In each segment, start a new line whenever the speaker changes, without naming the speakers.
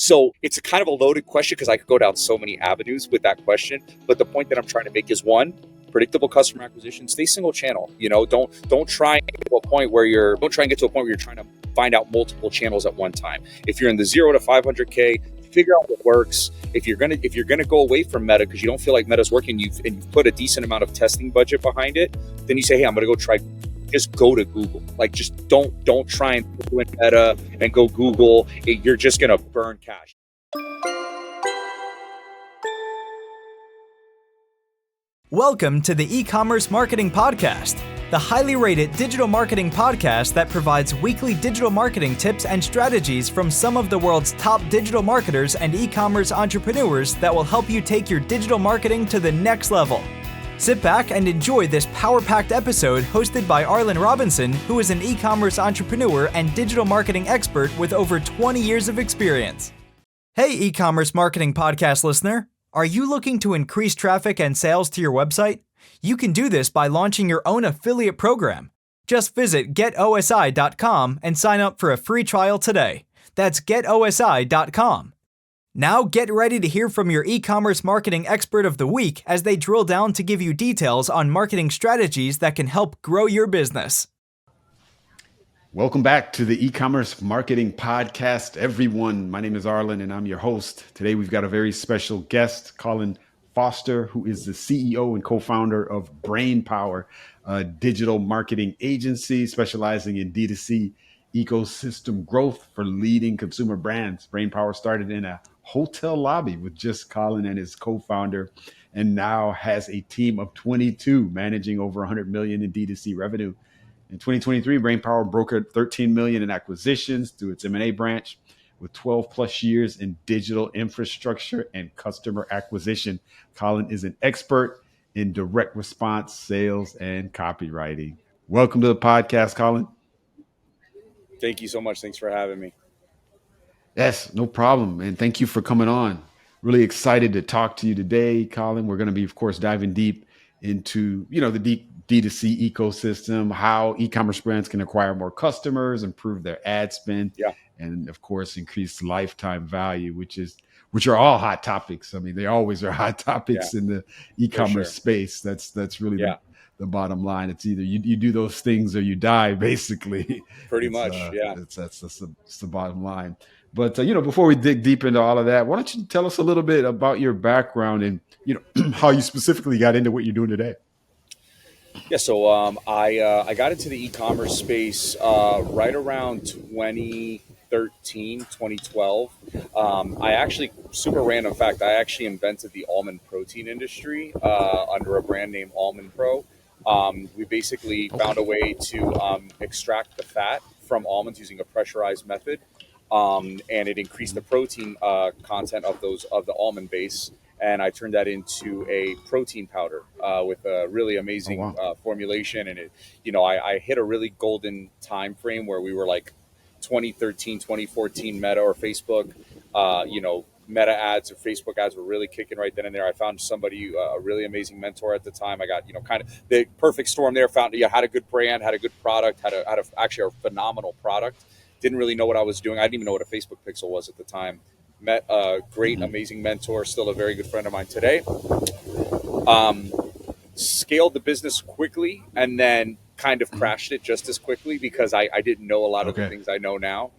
So it's a kind of a loaded question because I could go down so many avenues with that question. But the point that I'm trying to make is, one, predictable customer acquisition, stay single channel. Don't try and get to a point where you're trying to find out multiple channels at one time. If you're in the 0 to 500K, figure out what works. If you're gonna go away from Meta because you don't feel like Meta's working, and you've put a decent amount of testing budget behind it, then you say, hey, I'm gonna go try. Just go to Google. Like, just don't try and go in Meta and go Google. You're just gonna burn cash.
Welcome to the Ecommerce Marketing Podcast, the highly rated digital marketing podcast that provides weekly digital marketing tips and strategies from some of the world's top digital marketers and e-commerce entrepreneurs that will help you take your digital marketing to the next level. Sit back and enjoy this power-packed episode hosted by Arlen Robinson, who is an e-commerce entrepreneur and digital marketing expert with over 20 years of experience. Hey, e-commerce marketing podcast listener. Are you looking to increase traffic and sales to your website? You can do this by launching your own affiliate program. Just visit getosi.com and sign up for a free trial today. That's getosi.com. Now get ready to hear from your e-commerce marketing expert of the week as they drill down to give you details on marketing strategies that can help grow your business.
Welcome back to the E-commerce Marketing Podcast, everyone. My name is Arlen, and I'm your host. Today, we've got a very special guest, Colin Foster, who is the CEO and co-founder of BrainPower, a digital marketing agency specializing in D2C ecosystem growth for leading consumer brands. BrainPower started in a hotel lobby with just Colin and his co-founder, and now has a team of 22 managing over 100 million in D2C revenue. In 2023, BrainPower brokered $13 million in acquisitions through its M&A branch, with 12 plus years in digital infrastructure and customer acquisition. Colin is an expert in direct response sales and copywriting. Welcome to the podcast, Colin.
Thank you so much. Thanks for having me.
Yes, no problem. And thank you for coming on. Really excited to talk to you today, Colin. We're going to be, of course, diving deep into, the D2C ecosystem, how e-commerce brands can acquire more customers, improve their ad spend, and of course, increase lifetime value, which are all hot topics. I mean, they always are hot topics in the e-commerce space. That's really the bottom line. It's either you do those things or you die, basically.
Pretty much,
That's the bottom line. But before we dig deep into all of that, why don't you tell us a little bit about your background and how you specifically got into what you're doing today?
Yeah, so I got into the e-commerce space right around 2013, 2012. I actually, super random fact, I actually invented the almond protein industry under a brand name Almond Pro. We basically found a way to extract the fat from almonds using a pressurized method, and it increased the protein content of the almond base. And I turned that into a protein powder with a really amazing formulation. And I hit a really golden time frame where we were like 2013, 2014 Meta or Facebook. Meta ads or Facebook ads were really kicking right then and there. I found somebody, a really amazing mentor at the time. I got, kind of the perfect storm there. Found, had a good brand, had a good product, had actually a phenomenal product. Didn't really know what I was doing. I didn't even know what a Facebook pixel was at the time. Met a great, amazing mentor, still a very good friend of mine today. Scaled the business quickly and then kind of crashed it just as quickly because I didn't know a lot of the things I know now,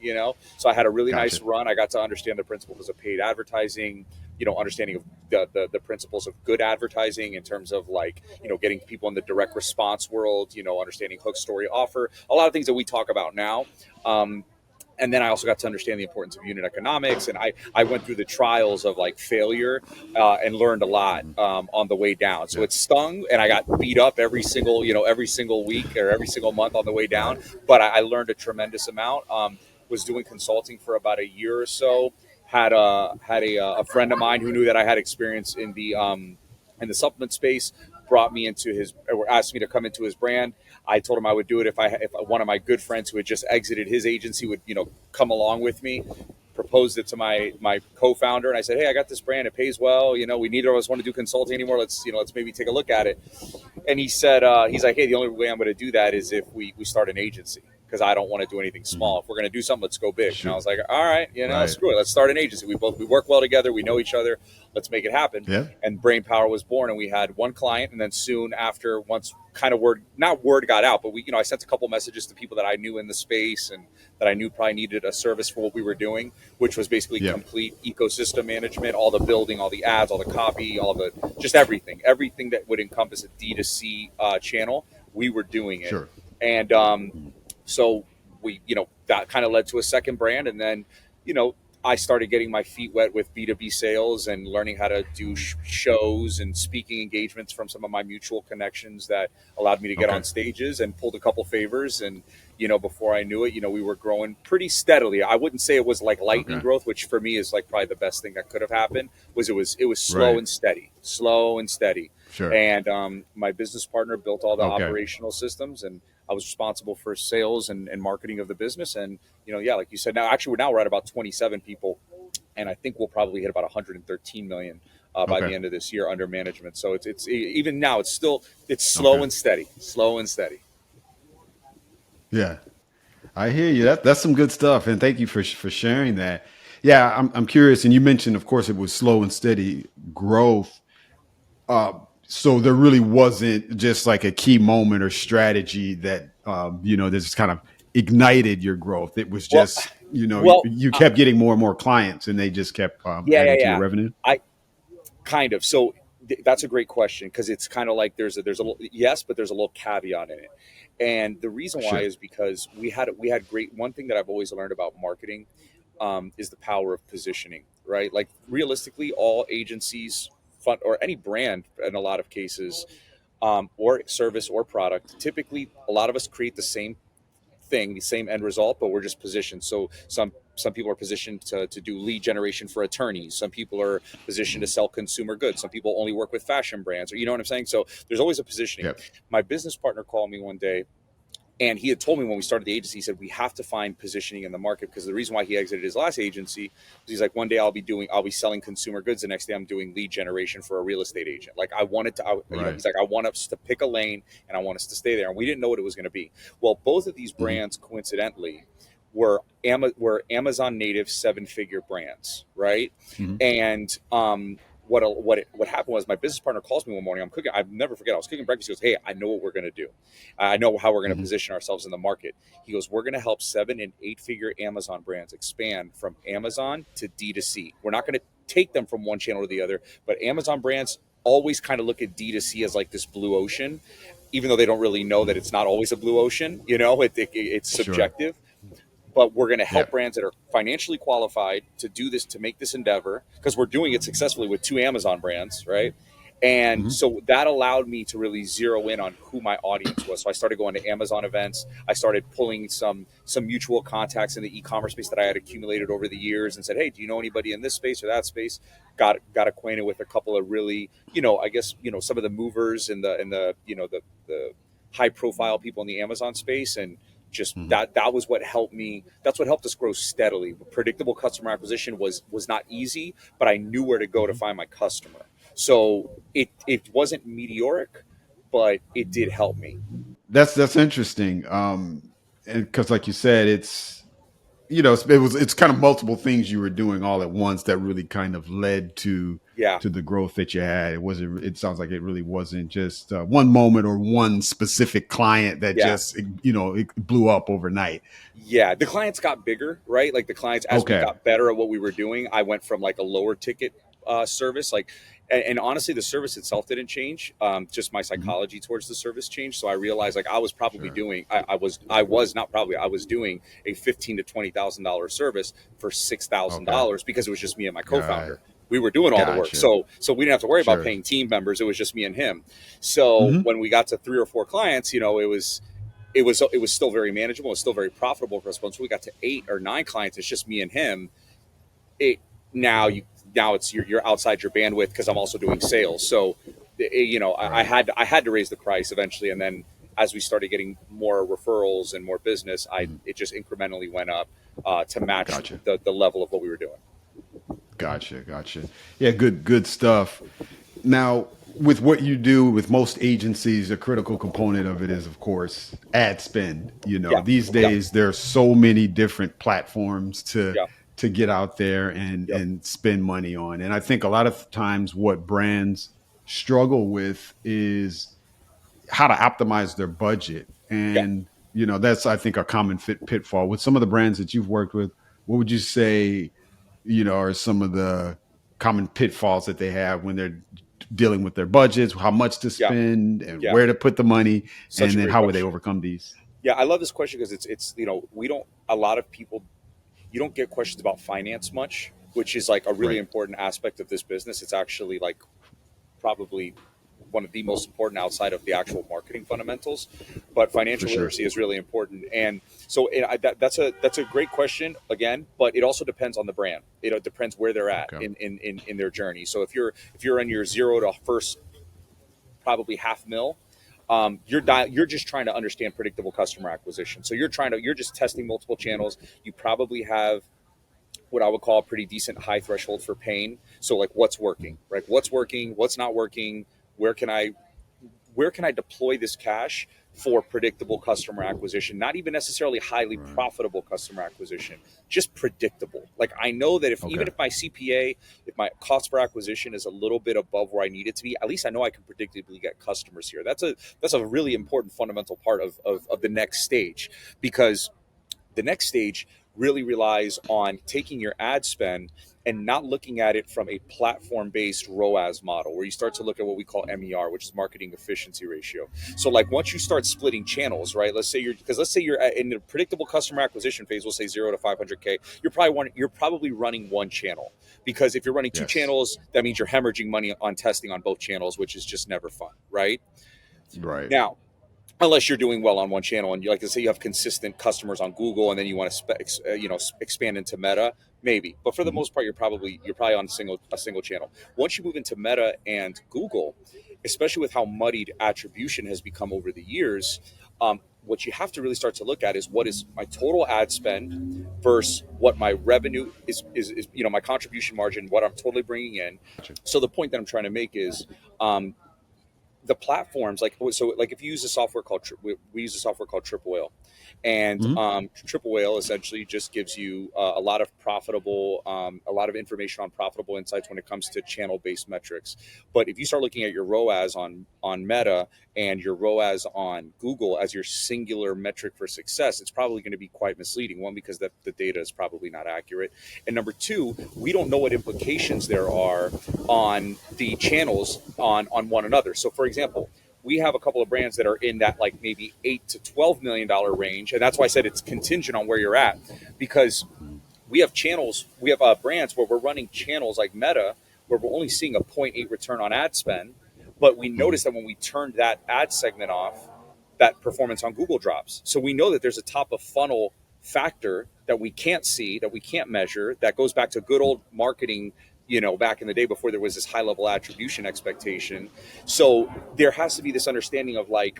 So I had a really nice run. I got to understand the principles of paid advertising, understanding of the principles of good advertising in terms of getting people in the direct response world, understanding hook, story, offer, a lot of things that we talk about now. And then I also got to understand the importance of unit economics. And I went through the trials of failure and learned a lot on the way down. So it stung and I got beat up every single week or every single month on the way down. But I learned a tremendous amount. Was doing consulting for about a year or so. Had a friend of mine who knew that I had experience in the supplement space. Brought me asked me to come into his brand. I told him I would do it if one of my good friends who had just exited his agency would, come along with me. Proposed it to my co-founder, and I said, "Hey, I got this brand. It pays well. We neither of us want to do consulting anymore. Let's maybe take a look at it." And he said, "He's like, hey, the only way I'm going to do that is if we start an agency." because I don't want to do anything small. If we're going to do something, let's go big.
Sure.
And I was like, all right,
Right.
screw it. Let's start an agency. We work well together. We know each other. Let's make it happen.
Yeah.
And BrainPower was born, and we had one client. And then soon after, once kind of word got out, but I sent a couple messages to people that I knew in the space and that I knew probably needed a service for what we were doing, which was basically complete ecosystem management, all the building, all the ads, all the copy, just everything that would encompass a D2C channel. We were doing it.
Sure.
And so we, that kind of led to a second brand. And then, I started getting my feet wet with B2B sales and learning how to do shows and speaking engagements from some of my mutual connections that allowed me to get on stages, and pulled a couple favors. And, before I knew it, we were growing pretty steadily. I wouldn't say it was like lightning growth, which for me is like probably the best thing that could have happened. It was slow and steady.
Sure.
And my business partner built all the operational systems, and I was responsible for sales and marketing of the business. And, like you said, now we're at about 27 people, and I think we'll probably hit about 113 million by the end of this year under management. So it's even now, it's slow and steady.
Yeah, I hear you. That's some good stuff. And thank you for sharing that. Yeah, I'm curious. And you mentioned, of course, it was slow and steady growth. So there really wasn't just like a key moment or strategy that, that just kind of ignited your growth. It was just, you kept getting more and more clients, and they just kept adding to your revenue.
So that's a great question, because it's kind of like there's a little yes, but there's a little caveat in it. And the reason why is because we had great, one thing that I've always learned about marketing is the power of positioning, right? Like realistically, all agencies, or any brand in a lot of cases, or service or product, typically a lot of us create the same thing, the same end result, but we're just positioned. So some people are positioned to do lead generation for attorneys. Some people are positioned to sell consumer goods. Some people only work with fashion brands, or you know what I'm saying? So there's always a positioning.
Yep.
My business partner called me one day, and he had told me when we started the agency, he said, we have to find positioning in the market, because the reason why he exited his last agency was he's like, one day I'll be selling consumer goods. The next day I'm doing lead generation for a real estate agent. Like I wanted to, he's like, I want us to pick a lane and I want us to stay there. And we didn't know what it was going to be. Well, both of these brands coincidentally were Amazon native 7-figure brands. Right. And, what happened was my business partner calls me one morning. I'm cooking. I'll never forget. I was cooking breakfast. He goes, "Hey, I know what we're going to do. I know how we're going to position ourselves in the market." He goes, "We're going to help 7- and 8-figure Amazon brands expand from Amazon to D2C. We're not going to take them from one channel to the other, but Amazon brands always kind of look at D2C as like this blue ocean, even though they don't really know that it's not always a blue ocean. It's subjective." But we're going to help brands that are financially qualified to do this, to make this endeavor, because we're doing it successfully with 2 Amazon brands, right? And so that allowed me to really zero in on who my audience was. So I started going to Amazon events. I started pulling some mutual contacts in the e-commerce space that I had accumulated over the years, and said, "Hey, do you know anybody in this space or that space?" Got acquainted with a couple of really, some of the movers and the high profile people in the Amazon space, and just that was what helped me. That's what helped us grow steadily. Predictable customer acquisition was not easy, but I knew where to go to find my customer. So it wasn't meteoric, but it did help me.
That's interesting. And because like you said, it's kind of multiple things you were doing all at once that really kind of led to the growth that you had. It sounds like it really wasn't just one moment or one specific client that just, it blew up overnight.
Yeah. The clients got bigger, right? Like the clients, as we got better at what we were doing, I went from like a lower ticket service, and honestly, the service itself didn't change. Just my psychology towards the service changed. So I realized like I was probably doing, I was doing a $15,000 to $20,000 service for $6,000 because it was just me and my co-founder. We were doing all the work. So we didn't have to worry about paying team members. It was just me and him. So when we got to 3 or 4 clients, it was still very manageable. It was still very profitable for us. Once we got to 8 or 9 clients, it's just me and him. Now it's you're outside your bandwidth, because I'm also doing sales. So, I had to raise the price eventually. And then as we started getting more referrals and more business, it just incrementally went up to match the level of what we were doing.
Gotcha. Yeah, good stuff. Now, with what you do with most agencies, a critical component of it is, of course, ad spend. These days there's so many different platforms to get out there and spend money on. And I think a lot of times what brands struggle with is how to optimize their budget. And, that's, I think, a common pitfall with some of the brands that you've worked with. What would you say, are some of the common pitfalls that they have when they're dealing with their budgets, how much to spend and where to put the money, and then how would they overcome these?
Yeah, I love this question because it's a lot of people, you don't get questions about finance much, which is like a really important aspect of this business. It's actually like probably one of the most important outside of the actual marketing fundamentals, but financial literacy is really important. And so that's a great question again, but it also depends on the brand. It depends where they're at in their journey. So if you're in your zero to first, probably $500,000, you're just trying to understand predictable customer acquisition. So you're just testing multiple channels. You probably have what I would call a pretty decent high threshold for pain. So like what's working, right? What's working, what's not working, where can I deploy this cash for predictable customer acquisition? Not even necessarily highly profitable customer acquisition, just predictable. Like I know that even if my CPA, if my cost per acquisition is a little bit above where I need it to be, at least I know I can predictably get customers here. That's a really important fundamental part of the next stage, because the next stage really relies on taking your ad spend and not looking at it from a platform-based ROAS model, where you start to look at what we call MER, which is marketing efficiency ratio. So like once you start splitting channels, right? Let's say you're in the predictable customer acquisition phase, we'll say 0 to 500K. You're probably running one channel, because if you're running two channels, that means you're hemorrhaging money on testing on both channels, which is just never fun, right?
Right.
Now, unless you're doing well on one channel and, like I say, you have consistent customers on Google, and then you want to expand into Meta, maybe. But for the most part, you're probably on a single channel. Once you move into Meta and Google, especially with how muddied attribution has become over the years, what you have to really start to look at is what is my total ad spend versus what my revenue is my contribution margin, what I'm totally bringing in. So the point that I'm trying to make is, the platforms, like if you use a software called we use a software called Triple Whale, and Triple Whale essentially just gives you a lot of information on profitable insights when it comes to channel-based metrics. But if you start looking at your ROAS on Meta and your ROAS on Google as your singular metric for success, it's probably going to be quite misleading. One, because the data is probably not accurate, and number two, we don't know what implications there are on the channels on one another. So for example, we have a couple of brands that are in that like maybe $8 to $12 million range. And that's why I said it's contingent on where you're at, because we have brands where we're running channels like Meta, where we're only seeing a 0.8 return on ad spend. But we notice that when we turned that ad segment off, that performance on Google drops. So we know that there's a top of funnel factor that we can't see, that we can't measure, that goes back to good old marketing, back in the day before there was this high level attribution expectation. So there has to be this understanding of like,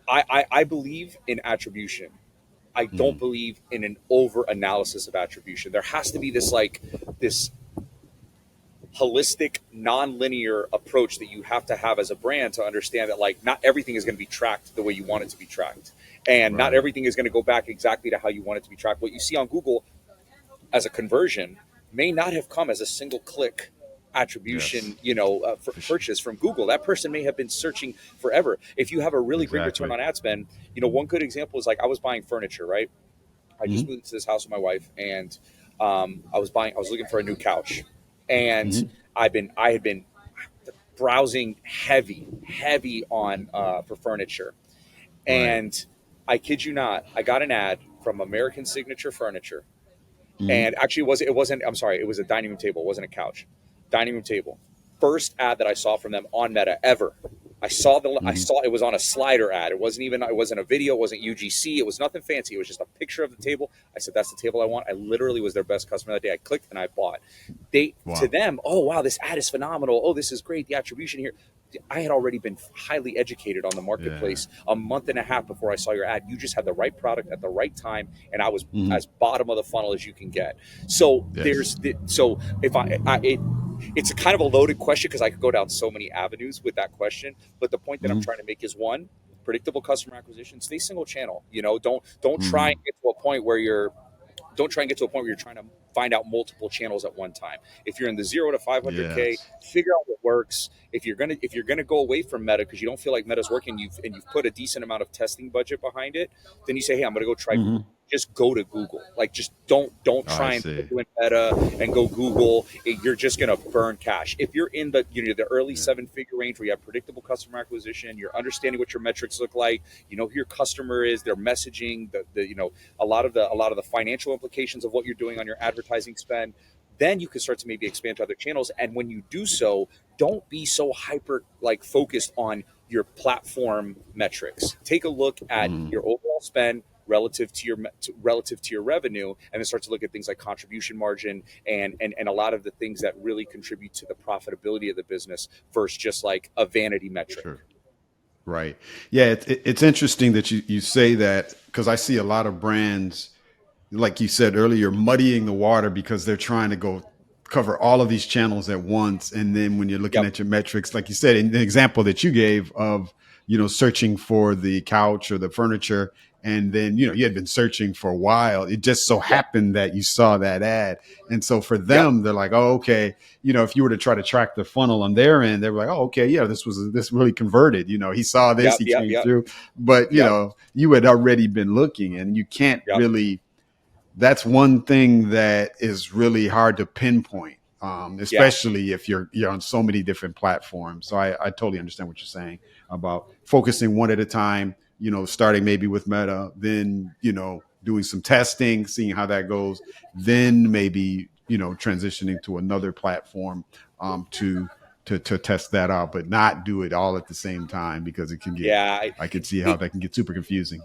I believe in attribution. I don't believe in an over analysis of attribution. There has to be this holistic, non-linear approach that you have to have as a brand to understand that like not everything is going to be tracked the way you want it to be tracked. And not everything is going to go back exactly to how you want it to be tracked. What you see on Google as a conversion may not have come as a single click attribution, for purchase from Google. That person may have been searching forever. If you have a really great return on ad spend, one good example is like I was buying furniture, right? I just moved into this house with my wife, and I was looking for a new couch, and I had been browsing heavy on for furniture, and I kid you not, I got an ad from American Signature Furniture. And actually it wasn't, I'm sorry, it was a dining room table. It wasn't a couch. Dining room table. First ad that I saw from them on Meta ever. I saw it was on a slider ad. It wasn't a video. It wasn't UGC. It was nothing fancy. It was just a picture of the table. I said, that's the table I want. I literally was their best customer that day. I clicked and I bought. To them, oh, wow, this ad is phenomenal. Oh, this is great. The attribution here. I had already been highly educated on the marketplace a month and a half before I saw your ad. You just had the right product at the right time, and I was as bottom of the funnel as you can get. So it's a kind of a loaded question because I could go down so many avenues with that question. But the point that I'm trying to make is one, predictable customer acquisition, stay single channel. Don't try and get to a point where you're trying to find out multiple channels at one time. If you're in the 0 to 500K,
Yes.
figure out what works. If you're gonna go away from Meta because you don't feel like Meta's working, you've put a decent amount of testing budget behind it, then you say, hey, I'm gonna go try. Just go to Google. Like, just don't
I
try and
see.
put in Meta and go Google. You're just gonna burn cash. If you're in the the early 7-figure range where you have predictable customer acquisition, you're understanding what your metrics look like, you know who your customer is, their messaging, a lot of the financial implications of what you're doing on your advertising spend, then you can start to maybe expand to other channels. And when you do so, don't be so hyper focused on your platform metrics. Take a look at your overall spend relative to your revenue, and then start to look at things like contribution margin and a lot of the things that really contribute to the profitability of the business versus just like a vanity metric.
Sure. Right. Yeah. It's interesting that you say that, because I see a lot of brands, like you said earlier, muddying the water because they're trying to go cover all of these channels at once. And then when you're looking
Yep.
at your metrics, like you said, in the example that you gave of, searching for the couch or the furniture, and then, you had been searching for a while. It just so
Yep.
happened that you saw that ad. And so for
Yep.
them, they're like, oh, okay. If you were to try to track the funnel on their end, they were like, oh, okay, yeah, this really converted. He saw this,
Yep.
he
Yep.
came
Yep.
through, but
Yep.
you had already been looking, and you can't
Yep.
really, that's one thing that is really hard to pinpoint,
Yeah.
especially if you're on so many different platforms. So I totally understand what you're saying about focusing one at a time, starting maybe with Meta, then, doing some testing, seeing how that goes, then maybe, transitioning to another platform to test that out, but not do it all at the same time, because it can get,
Yeah.
I could see how that can get super confusing.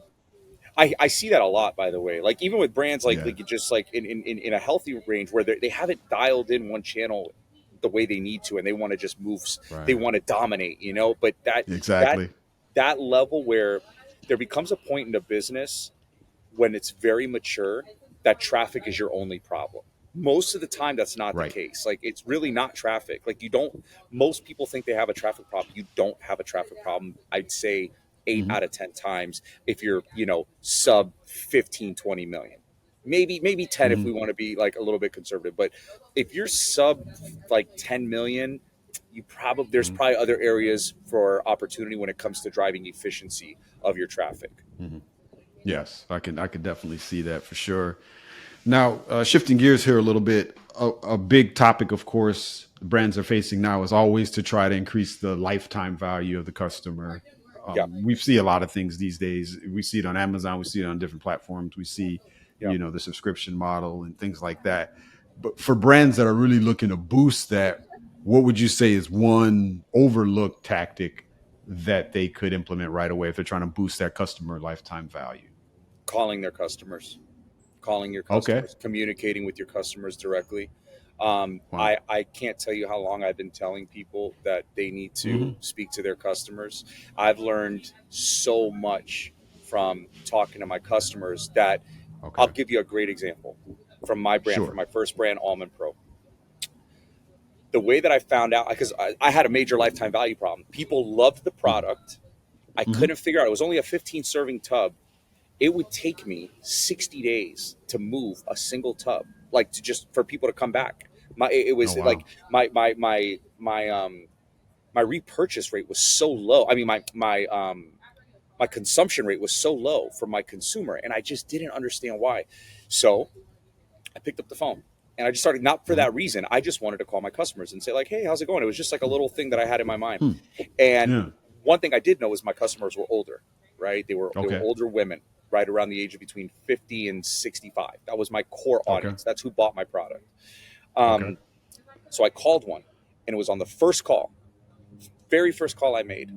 I see that a lot, by the way. Like, even with brands like
Yeah.
just like in a healthy range where they haven't dialed in one channel the way they need to, and they want to just move, they
Right.
want to dominate, but that
Exactly.
that level where there becomes a point in a business when it's very mature that traffic is your only problem. Most of the time, that's not the
Right.
case. Like, it's really not traffic. Like, most people think they have a traffic problem. You don't have a traffic problem. I'd say 8
Mhm.
out of 10 times if you're, sub 15, 20 million. Maybe 10 if
Mhm.
we want to be like a little bit conservative. But if you're sub like 10 million, there's
Mhm.
probably other areas for opportunity when it comes to driving efficiency of your traffic.
Mhm. Yes, I could definitely see that for sure. Now, shifting gears here a little bit, a big topic, of course, brands are facing now is always to try to increase the lifetime value of the customer.
Yeah.
We see a lot of things these days. We see it on Amazon. We see it on different platforms. We see,
Yeah.
the subscription model and things like that. But for brands that are really looking to boost that, what would you say is one overlooked tactic that they could implement right away if they're trying to boost their customer lifetime value?
Calling their customers. Calling your
Okay.
customers, communicating with your customers directly.
Wow.
I can't tell you how long I've been telling people that they need to
Hmm.
speak to their customers. I've learned so much from talking to my customers that I'll
Okay.
give you a great example from my brand, from
Sure.
my first brand, Almond Pro. The way that I found out, because I had a major lifetime value problem. People loved the
Hmm.
product. I
Hmm.
couldn't figure out, it was only a 15 serving tub. It would take me 60 days to move a single tub, like to just for people to come back. It
Oh,
was like
wow.
my repurchase rate was so low. I mean, my consumption rate was so low for my consumer, and I just didn't understand why. So I picked up the phone and I just started, not for
Hmm.
that reason. I just wanted to call my customers and say like, hey, how's it going? It was just like a little thing that I had in my mind.
Hmm.
And
Yeah.
one thing I did know was my customers were older, right? They were
Okay.
older women, right around the age of between 50 and 65. That was my core
Okay.
audience. That's who bought my product.
Okay.
Um, so I called one, and it was on the first call, very first call I made.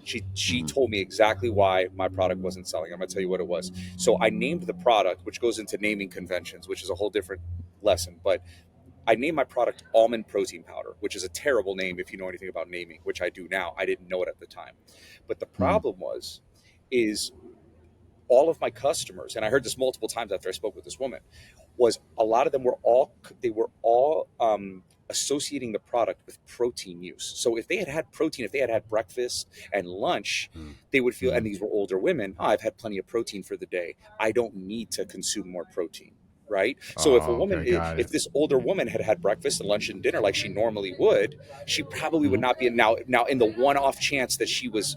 She
Hmm.
told me exactly why my product wasn't selling. I'm gonna tell you what it was. So I named the product, which goes into naming conventions, which is a whole different lesson. But I named my product Almond Protein Powder, which is a terrible name if you know anything about naming, which I do now. I didn't know it at the time. But the
Hmm.
problem is all of my customers, and I heard this multiple times after I spoke with this woman, was a lot of them were all associating the product with protein use. So if they had protein, if they had breakfast and lunch, they would feel, and these were older women, oh, I've had plenty of protein for the day. I don't need to consume more protein. Right. So if a woman,
Okay, got
if
it.
this older woman had breakfast and lunch and dinner like she normally would, she probably would not be now in the one-off chance that she was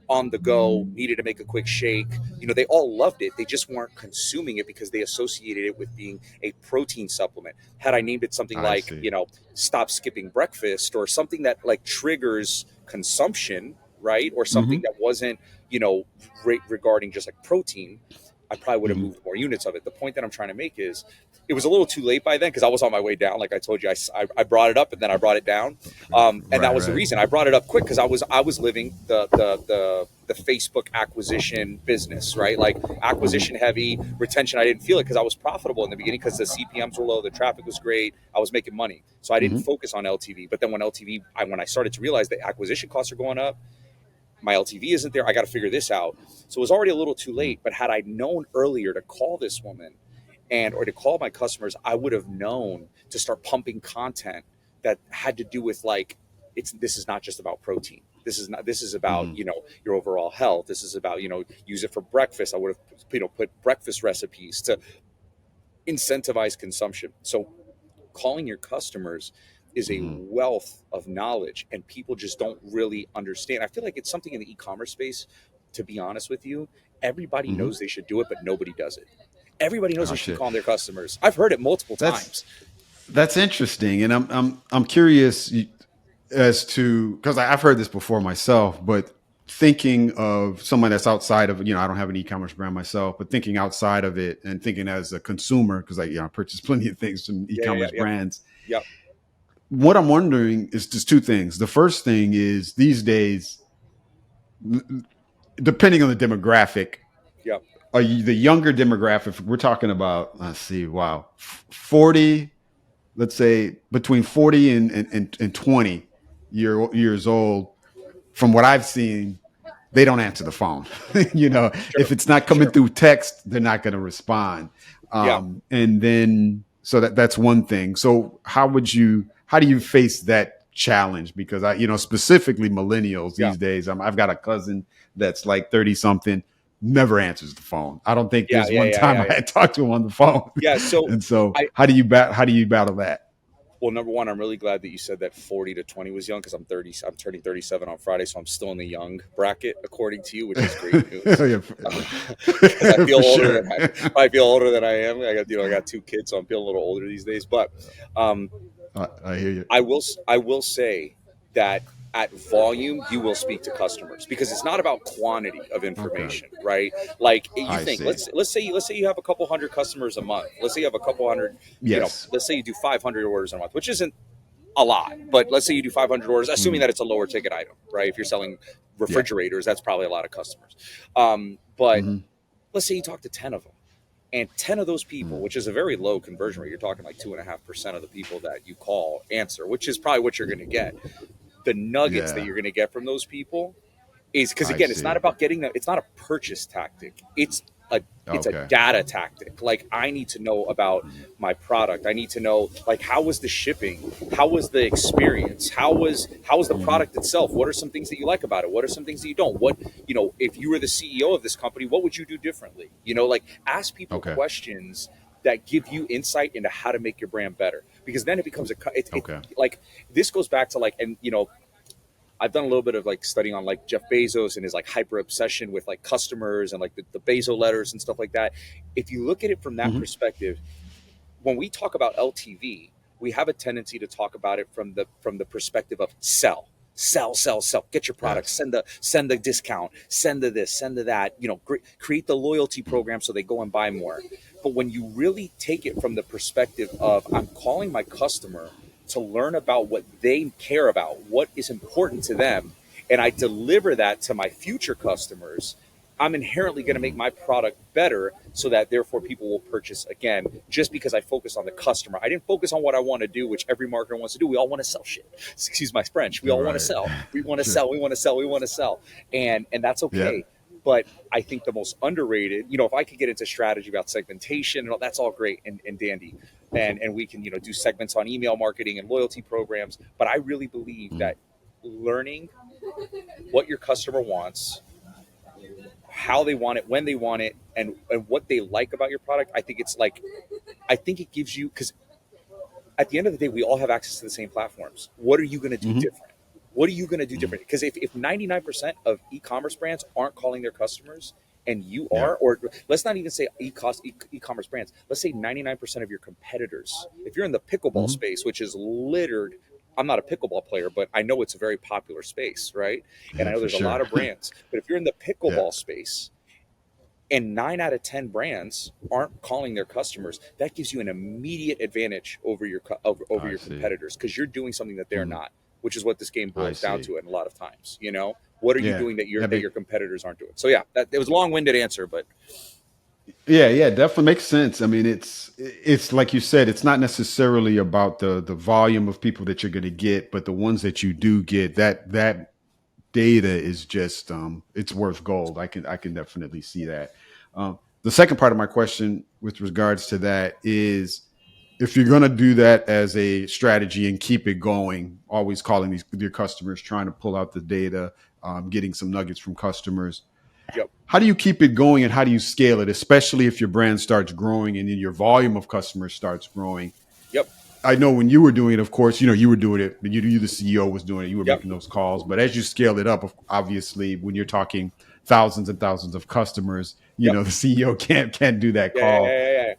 on the go, needed to make a quick shake. They all loved it. They just weren't consuming it because they associated it with being a protein supplement. Had I named it something
I
like,
see.
stop skipping breakfast, or something that like triggers consumption, right? Or something that wasn't, regarding just like protein, I probably would have moved more units of it. The point that I'm trying to make is it was a little too late by then because I was on my way down. Like I told you, I brought it up and then I brought it down. And that was the reason I brought it up quick, because I was living the Facebook acquisition business, right? Like acquisition heavy, retention. I didn't feel it because I was profitable in the beginning because the CPMs were low, the traffic was great, I was making money. So I didn't focus on LTV. But then when I started to realize that acquisition costs are going up, my LTV isn't there, I got to figure this out. So it was already a little too late. But had I known earlier to call this woman or to call my customers, I would have known to start pumping content that had to do with like, this is not just about protein. This is about, your overall health. This is about, use it for breakfast. I would have, put breakfast recipes to incentivize consumption. So calling your customers is a wealth of knowledge, and people just don't really understand. I feel like it's something in the e-commerce space, to be honest with you, everybody knows they should do it, but nobody does it. Everybody knows they should call their customers. I've heard it multiple times.
That's interesting. And I'm curious as to, because I've heard this before myself, but thinking of someone that's outside of, I don't have an e-commerce brand myself, but thinking outside of it and thinking as a consumer, because I purchase plenty of things from e-commerce brands.
Yep.
What I'm wondering is just two things. The first thing is these days, depending on the demographic, the younger demographic, we're talking about, 40, let's say between 40 and 20 years old. From what I've seen, they don't answer the phone. If it's not coming through text, they're not going to respond. And then, so that's one thing. So how do you face that challenge? Because specifically millennials these days, I've got a cousin that's like 30 something, never answers the phone. I don't think there's one time I had talked to him on the phone. Yeah. So, how do you battle that?
Well, number one, I'm really glad that you said that 40 to 20 was young, because I'm turning 37 on Friday, so I'm still in the young bracket, according to you, which is great news. Because I feel older than I am. I got two kids, so I'm feeling a little older these days. But
I hear you.
I will say that at volume, you will speak to customers, because it's not about quantity of information, right? Like let's say you have a couple hundred customers a month. Let's say you have a couple hundred, let's say you do 500 orders a month, which isn't a lot, but let's say you do 500 orders, assuming that it's a lower ticket item, right? If you're selling refrigerators, that's probably a lot of customers. But let's say you talk to 10 of them. And 10 of those people, which is a very low conversion rate, you're talking like 2.5% of the people that you call answer, which is probably what you're going to get. The nuggets that you're going to get from those people is, because again, it's not about getting them. It's not a purchase tactic. It's a data tactic. Like, I need to know about my product. I need to know, like, how was the shipping? How was the experience? How was the product itself? What are some things that you like about it? What are some things that you don't? What, if you were the CEO of this company, what would you do differently? Like, ask people questions that give you insight into how to make your brand better, because then it becomes like, this goes back to like, and I've done a little bit of like studying on like Jeff Bezos and his like hyper obsession with like customers and like the Bezos letters and stuff like that. If you look at it from that perspective, when we talk about LTV, we have a tendency to talk about it from the perspective of sell. Get your product. Send the discount. Send the this. Send the that. Create the loyalty program so they go and buy more. But when you really take it from the perspective of, I'm calling my customer to learn about what they care about, what is important to them, and I deliver that to my future customers, I'm inherently going to make my product better, so that therefore people will purchase again, just because I focus on the customer. I didn't focus on what I want to do, which every marketer wants to do. We all want to sell shit. Excuse my French. We all want to sell. We want to sell. We want to sell. We want to sell. And that's okay. Yeah. But I think the most underrated, if I could get into strategy about segmentation, and all, that's all great and dandy. and we can, do segments on email marketing and loyalty programs. But I really believe that learning what your customer wants, how they want it, when they want it, and what they like about your product, I think it gives you, because at the end of the day, we all have access to the same platforms. What are you going to do different? What are you going to do different? Because if 99% of e-commerce brands aren't calling their customers, and you are, or let's not even say e-commerce brands, let's say 99% of your competitors, if you're in the pickleball space, which is littered, I'm not a pickleball player, but I know it's a very popular space, right? And I know there's a lot of brands, but if you're in the pickleball space, and 9 out of 10 brands aren't calling their customers, that gives you an immediate advantage over your competitors, because you're doing something that they're not, which is what this game boils down to. And a lot of times, what are you doing that your competitors aren't doing? So it was a long-winded answer, but
yeah, definitely makes sense. I mean, it's like you said, it's not necessarily about the volume of people that you're going to get, but the ones that you do get, that data is just it's worth gold. I can definitely see that. The second part of my question with regards to that is, if you're going to do that as a strategy and keep it going, always calling your customers, trying to pull out the data, getting some nuggets from customers, how do you keep it going and how do you scale it, especially if your brand starts growing and then your volume of customers starts growing? I know when you were doing it, of course, you were doing it. You, the CEO, was doing it. You were making those calls. But as you scale it up, obviously, when you're talking thousands and thousands of customers, the CEO can't do that call.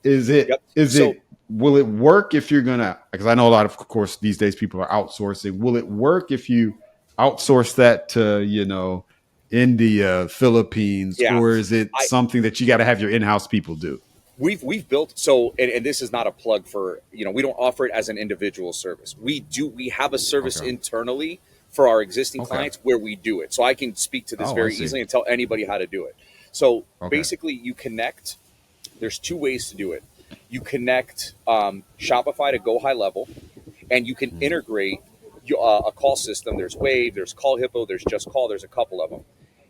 Is it? Will it work if you're gonna? Because I know a lot of course, these days people are outsourcing. Will it work if you outsource that to India, Philippines, or is it something that you got to have your in-house people do?
We've built, and this is not a plug for, we don't offer it as an individual service. We have a service internally for our existing clients where we do it. So I can speak to this very easily and tell anybody how to do it. So basically you connect, there's 2 ways to do it. You connect Shopify to Go High Level, and you can integrate a call system. There's Wave, there's Call Hippo, there's Just Call, there's a couple of them.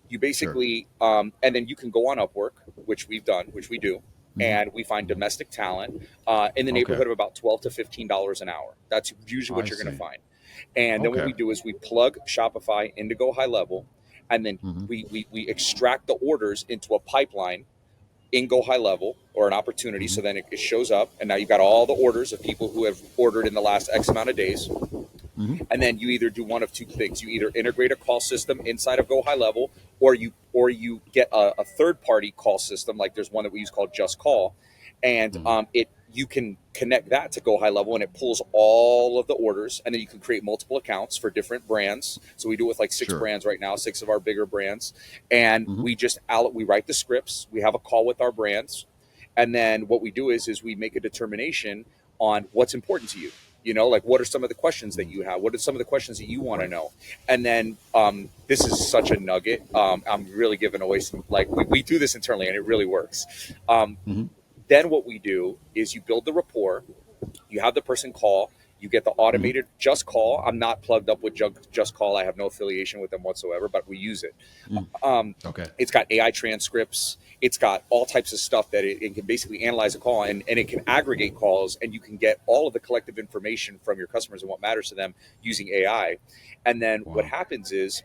You basically, and then you can go on Upwork, which we do. And we find domestic talent in the neighborhood of about $12 to $15 an hour. That's usually what you're going to find. And then what we do is we plug Shopify into Go High Level, and then we extract the orders into a pipeline in Go High Level, or an opportunity. So then it shows up, and now you've got all the orders of people who have ordered in the last X amount of days. And then you either do one of 2 things. You either integrate a call system inside of Go High Level, or you get a third-party call system. Like there's one that we use called Just Call, and you can connect that to Go High Level, and it pulls all of the orders, and then you can create multiple accounts for different brands. So we do it with like 6 brands right now, 6 of our bigger brands, and we write the scripts. We have a call with our brands, and then what we do is we make a determination on what's important to you. Like what are some of the questions that you have? What are some of the questions that you want to know? And then this is such a nugget. I'm really giving away some, like we do this internally and it really works. Then what we do is you build the rapport. You have the person call. You get the automated Just Call. I'm not plugged up with Just Call. I have no affiliation with them whatsoever, but we use it. It's got AI transcripts. It's got all types of stuff that it can basically analyze a call, and it can aggregate calls, and you can get all of the collective information from your customers and what matters to them using AI. And then what happens is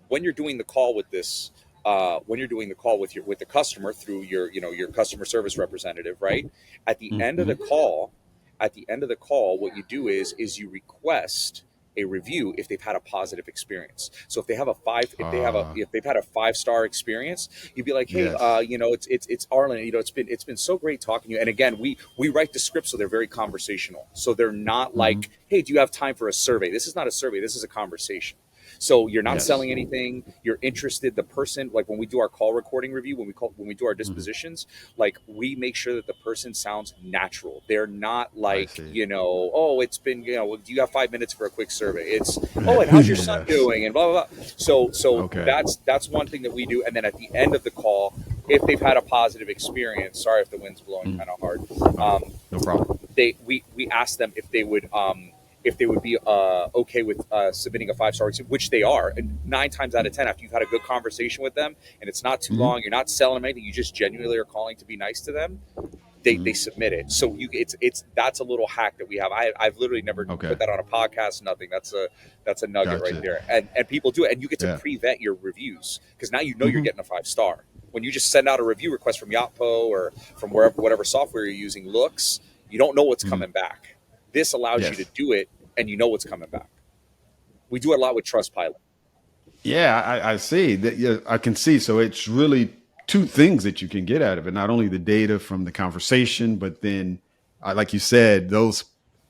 when you're doing the call with this, when you're doing the call with the customer through your customer service representative, right? At the end of the call, what you do is you request a review if they've had a positive experience. So if they have if they've had a 5-star experience, you'd be like, hey, it's Arlen, it's been so great talking to you. And again, we write the script so they're very conversational. So they're not like, hey, do you have time for a survey? This is not a survey. This is a conversation. So you're not selling anything. You're interested. The person, like when we do our call recording review, when we do our dispositions, like we make sure that the person sounds natural. They're not like, it's been, do you have 5 minutes for a quick survey? It's, and how's your son doing? And blah, blah, blah. So that's one thing that we do. And then at the end of the call, if they've had a positive experience, sorry if the wind's blowing kind of hard.
No problem.
We ask them if they would be okay with submitting a 5-star, which they are. And 9 times out of 10, after you've had a good conversation with them and it's not too long, you're not selling them anything, you just genuinely are calling to be nice to them, they submit it. So it's that's a little hack that we have. I've literally never put that on a podcast, nothing. That's a nugget right there. And people do it, and you get to pre-vet your reviews, because now you're getting a 5-star. When you just send out a review request from Yotpo or from whatever software you're using looks, you don't know what's coming back. This allows you to do it, and you know what's coming back. We do it a lot with Trustpilot.
Yeah, I see that. Yeah, I can see. So it's really two things that you can get out of it. Not only the data from the conversation, but then, like you said, those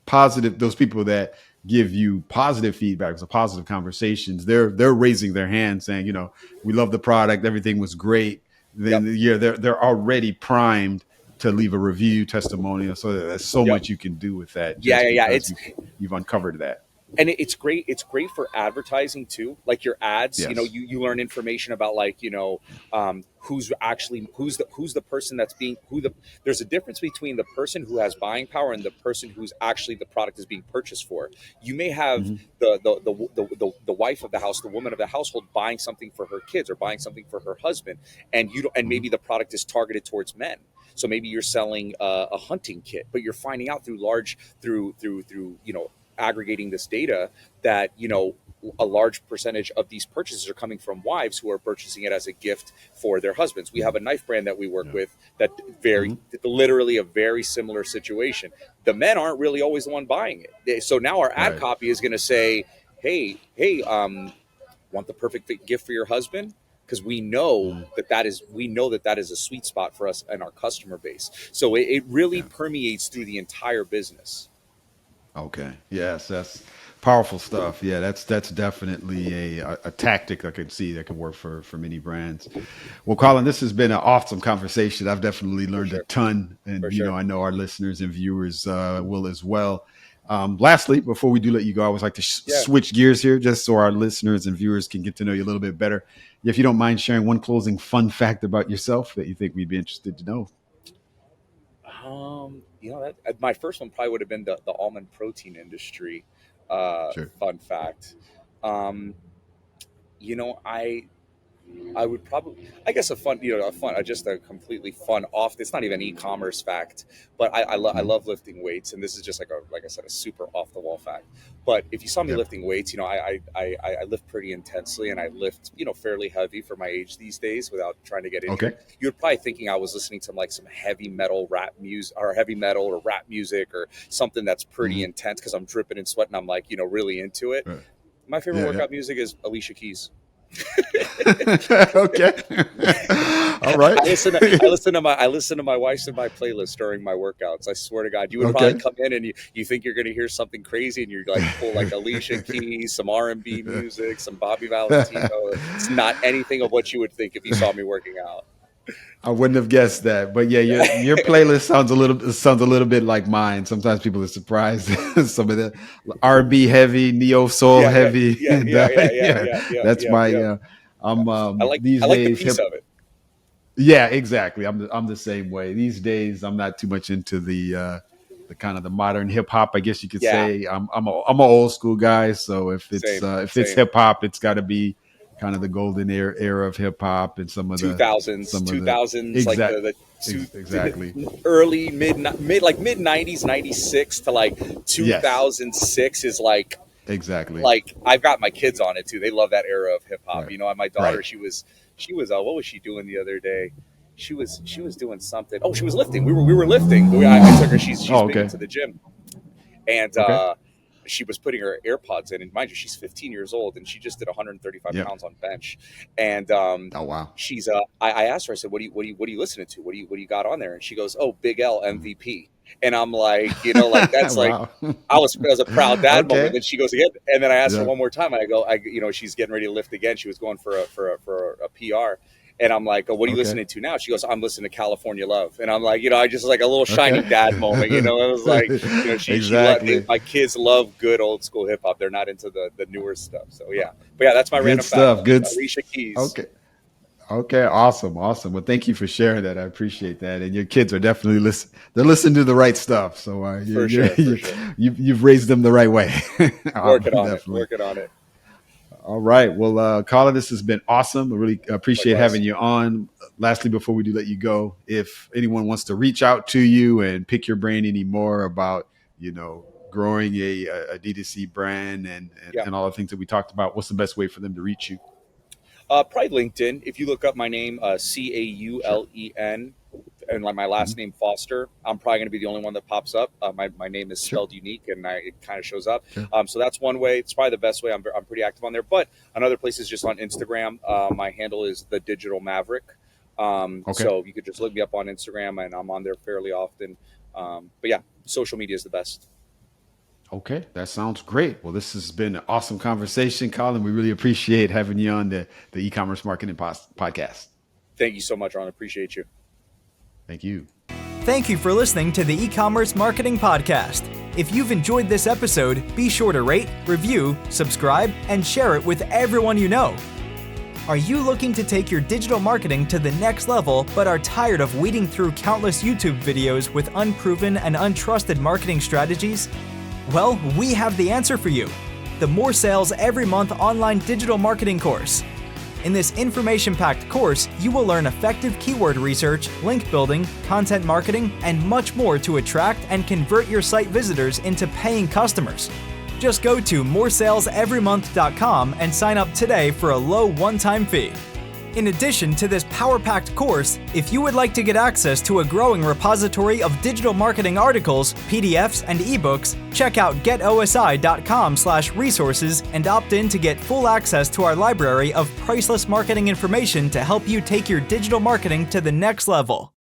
people that give you positive feedbacks or positive conversations, they're raising their hand saying, we love the product, everything was great. Then they're already primed to leave a review, testimonial. So there's so much you can do with that. You've uncovered that.
And it's great. It's great for advertising too. Like your ads, you learn information about who's the person that's there's a difference between the person who has buying power and the person who's actually the product is being purchased for. You may have the wife of the house, the woman of the household buying something for her kids or buying something for her husband, and maybe the product is targeted towards men. So maybe you're selling a hunting kit, but you're finding out through aggregating this data that a large percentage of these purchases are coming from wives who are purchasing it as a gift for their husbands. We have a knife brand that we work with that literally a very similar situation. The men aren't really always the one buying it. So now our ad copy is going to say, hey, want the perfect gift for your husband? Because we know that is a sweet spot for us and our customer base. So it really permeates through the entire business.
Okay. Yes, that's powerful stuff. Yeah, that's definitely a tactic I can see that can work for many brands. Well, Colin, this has been an awesome conversation. I've definitely learned a ton, and I know our listeners and viewers will as well. Lastly, before we do let you go, I always like to switch gears here, just so our listeners and viewers can get to know you a little bit better. If you don't mind sharing one closing fun fact about yourself that you think we'd be interested to know.
My first one probably would have been the almond protein industry. Fun fact. I would probably, I guess just a completely fun off. It's not even an e-commerce fact, but I love lifting weights, and this is just like I said, a super off the wall fact. But if you saw me lifting weights, I lift pretty intensely, and I lift fairly heavy for my age these days without trying to get injured. Okay. You're probably thinking I was listening to some heavy metal rap music or rap music or something that's pretty intense because I'm dripping in sweat and I'm really into it. Right. My favorite workout music is Alicia Keys.
Okay. All right.
I listen to my wife's and my playlist during my workouts. I swear to God, you would probably come in and you think you're going to hear something crazy, and you're pull Alicia Keys, some R&B music, some Bobby Valentino. It's not anything of what you would think if you saw me working out.
I wouldn't have guessed that, but yeah, your playlist sounds a little bit like mine. Sometimes people are surprised. Some of the R&B heavy, neo soul heavy. That's my. I like these days. The piece of it. Yeah, exactly. I'm the same way these days. I'm not too much into the kind of the modern hip hop, I guess you could say. I'm an old school guy, so if it's hip hop, it's got to be kind of the golden era of hip hop and some of the
2000s, exactly early mid 90s, 96 to 2006 is
exactly.
I've got my kids on it too. They love that era of hip hop. Right. My daughter, she was what was she doing the other day? She was doing something. Oh, she was lifting. We were lifting. I took her. She's big into the gym, and she was putting her AirPods in, and mind you, she's 15 years old, and she just did 135 pounds on bench. And
oh wow,
she's I asked her, I said, what are you listening to? What do you got on there? And she goes, oh, Big L MVP. And I'm like, that's
wow.
I was a proud dad moment. And she goes again, and then I asked her one more time. I go, she's getting ready to lift again. She was going for a PR. And I'm like, oh, what are you listening to now? She goes, I'm listening to California Love. And I'm like, I just a little shining dad moment. It was like,
exactly.
My kids love good old school hip hop. They're not into the newer stuff. So yeah, but that's my random
stuff.
Fact.
Good
Alicia Keys.
Okay. Awesome. Well, thank you for sharing that. I appreciate that. And your kids are definitely they're listening to the right stuff. So you've raised them the right way.
Working on it.
All right. Well, Colin, this has been awesome. I really appreciate
Likewise.
having you on. Lastly, before we do let you go, if anyone wants to reach out to you and pick your brain any more about, growing a D2C brand and all the things that we talked about, what's the best way for them to reach you?
Probably LinkedIn. If you look up my name, Caulen, and like my last name Foster, I'm probably going to be the only one that pops up. My name is spelled unique, and it kind of shows up.
Sure.
So that's one way. It's probably the best way. I'm pretty active on there. But another place is just on Instagram. My handle is The Digital Maverick. So you could just look me up on Instagram, and I'm on there fairly often. But yeah, social media is the best.
Okay, that sounds great. Well, this has been an awesome conversation, Colin. We really appreciate having you on the e-commerce marketing podcast.
Thank you so much, Ron. Appreciate you.
Thank you.
Thank you for listening to the E-commerce Marketing Podcast. If you've enjoyed this episode, be sure to rate, review, subscribe, and share it with everyone you know. Are you looking to take your digital marketing to the next level but are tired of weeding through countless YouTube videos with unproven and untrusted marketing strategies? Well, we have the answer for you. The More Sales Every Month online digital marketing course. In this information-packed course, you will learn effective keyword research, link building, content marketing, and much more to attract and convert your site visitors into paying customers. Just go to moresaleseverymonth.com and sign up today for a low one-time fee. In addition to this power-packed course, if you would like to get access to a growing repository of digital marketing articles, PDFs, and ebooks, check out getosi.com/resources and opt in to get full access to our library of priceless marketing information to help you take your digital marketing to the next level.